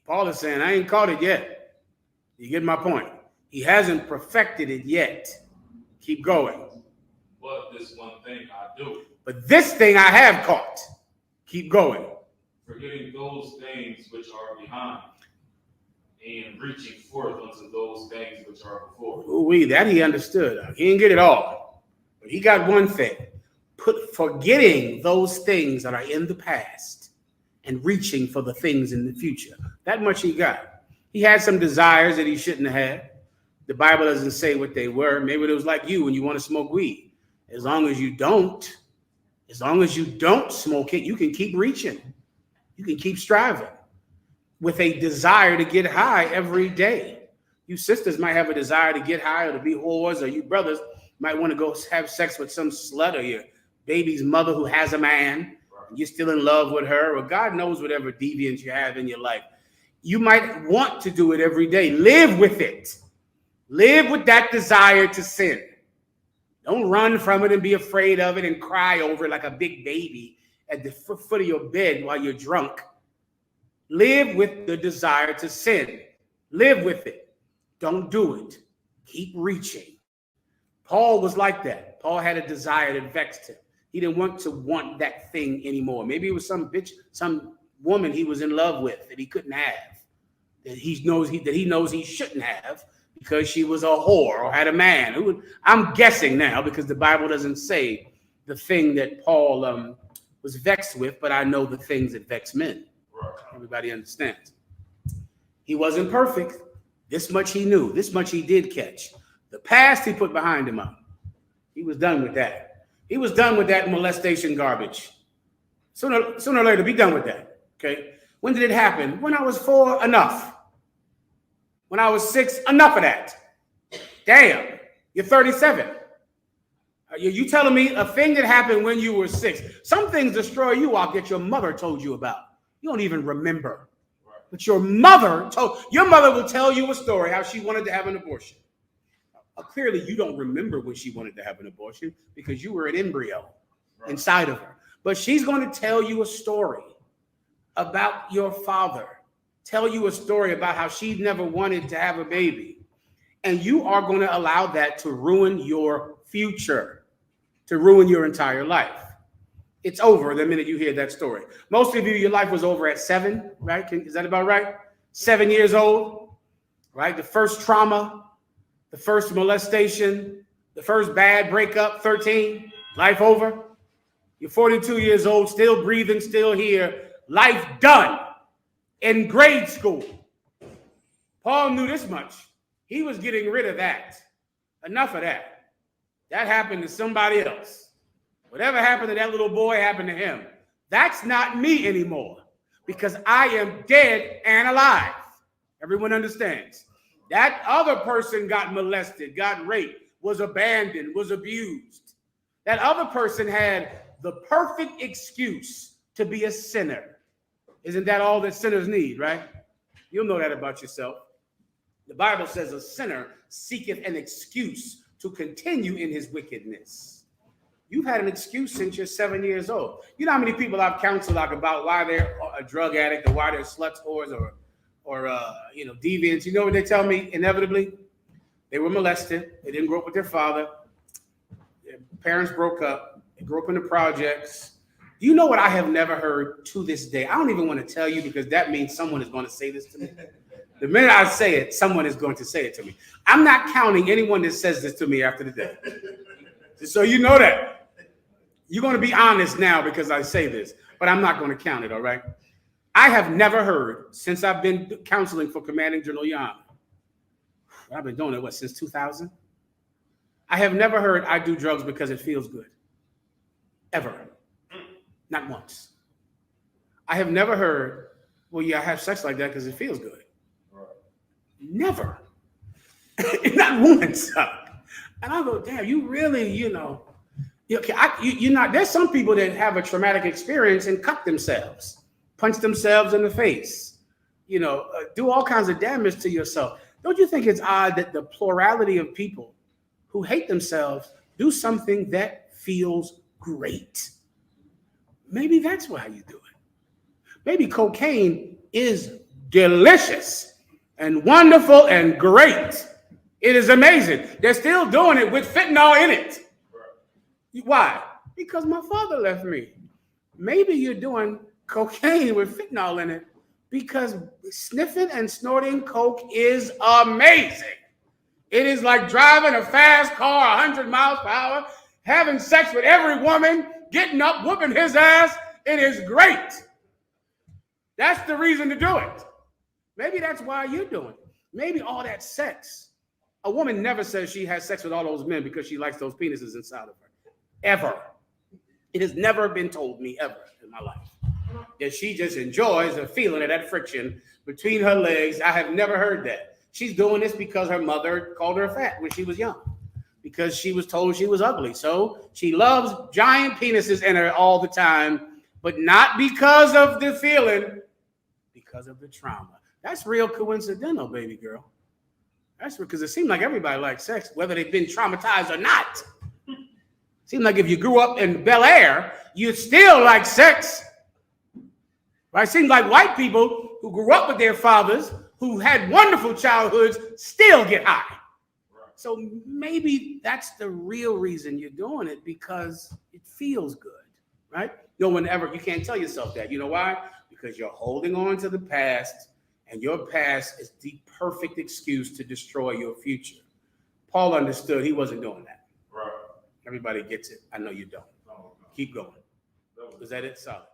Paul is saying, I ain't caught it yet. You get my point? He hasn't perfected it yet. Keep going. But this one thing I do. But this thing I have caught. Keep going. Forgetting those things which are behind, and reaching forth unto those things which are before. Ooh, that he understood. He didn't get it all. But he got one thing. Forgetting those things that are in the past and reaching for the things in the future. That much he got. He had some desires that he shouldn't have had. The Bible doesn't say what they were. Maybe it was like you when you want to smoke weed. As long as you don't smoke it, you can keep reaching. You can keep striving with a desire to get high every day. You sisters might have a desire to get high or to be whores, or you brothers might want to go have sex with some slut or your baby's mother who has a man. You're still in love with her, or God knows whatever deviance you have in your life. You might want to do it every day. Live with it. Live with that desire to sin. Don't run from it and be afraid of it and cry over it like a big baby at the foot of your bed while you're drunk. Live with the desire to sin. Live with it. Don't do it. Keep reaching. Paul was like that. Paul had a desire that vexed him. He didn't want that thing anymore. Maybe it was some bitch, some woman he was in love with that he couldn't have, that he knows he shouldn't have because she was a whore or had a man. I'm guessing now because the Bible doesn't say the thing that Paul was vexed with, but I know the things that vex men. Everybody understands. He wasn't perfect. This much he knew. This much he did catch. The past he put behind him up. He was done with that. He was done with that molestation garbage. Sooner or later, be done with that. Okay. When did it happen? When I was 4, enough. When I was 6, enough of that. Damn, you're 37. You telling me a thing that happened when you were 6? Some things destroy you out that your mother told you about. You don't even remember. But your mother will tell you a story how she wanted to have an abortion. Clearly, you don't remember when she wanted to have an abortion because you were an embryo inside of her. But she's going to tell you a story about your father, tell you a story about how she never wanted to have a baby. And you are going to allow that to ruin your future, to ruin your entire life. It's over the minute you hear that story. Most of you, your life was over at 7, right? Is that about right? 7 years old, right? The first trauma, the first molestation, the first bad breakup, 13, life over. You're 42 years old, still breathing, still here, life done in grade school. Paul knew this much. He was getting rid of that. Enough of that. That happened to somebody else. Whatever happened to that little boy happened to him. That's not me anymore because I am dead and alive. Everyone understands. That other person got molested, got raped, was abandoned, was abused. That other person had the perfect excuse to be a sinner. Isn't that all that sinners need, right? You'll know that about yourself. The Bible says a sinner seeketh an excuse to continue in his wickedness. You've had an excuse since you're 7 years old. You know how many people I've counseled about why they're a drug addict or why they're sluts, whores, or deviants. You know what they tell me inevitably? They were molested. They didn't grow up with their father. Their parents broke up. They grew up in the projects. Do you know what I have never heard to this day? I don't even want to tell you because that means someone is going to say this to me. The minute I say it, someone is going to say it to me. I'm not counting anyone that says this to me after the day. Just so you know that. You're going to be honest now because I say this, but I'm not going to count it, all right? I have never heard, since I've been counseling for Commanding General Yan, I've been doing it, since 2000? I have never heard I do drugs because it feels good. Ever. Not once. I have never heard, well, yeah, I have sex like that because it feels good. Right. Never. Not once. And I go, damn, you really, you're not, there's some people that have a traumatic experience and cut themselves. Punch themselves in the face, do all kinds of damage to yourself. Don't you think it's odd that the plurality of people who hate themselves do something that feels great? Maybe that's why you do it. Maybe cocaine is delicious and wonderful and great. It is amazing. They're still doing it with fentanyl in it. Why? Because my father left me. Maybe you're doing cocaine with fentanyl in it because sniffing and snorting coke is amazing. It is like driving a fast car 100 miles per hour, having sex with every woman, getting up, whooping his ass. It is great. That's the reason to do it. Maybe that's why you're doing it. Maybe all that sex. A woman never says she has sex with all those men because she likes those penises inside of her. Ever. It has never been told me ever in my life that she just enjoys the feeling of that friction between her legs. I have never heard that. She's doing this because her mother called her fat when she was young, because she was told she was ugly. So she loves giant penises in her all the time, but not because of the feeling, because of the trauma. That's real coincidental, baby girl. That's because it seems like everybody likes sex, whether they've been traumatized or not. Seems like if you grew up in Bel Air, you'd still like sex. Right? Seems like white people who grew up with their fathers, who had wonderful childhoods, still get high. So maybe that's the real reason you're doing it, because it feels good, right? No one ever, you can't tell yourself that. You know why? Because you're holding on to the past, and your past is the perfect excuse to destroy your future. Paul understood he wasn't doing that. Right. Everybody gets it. I know you don't. Keep going. Was that it? Solid.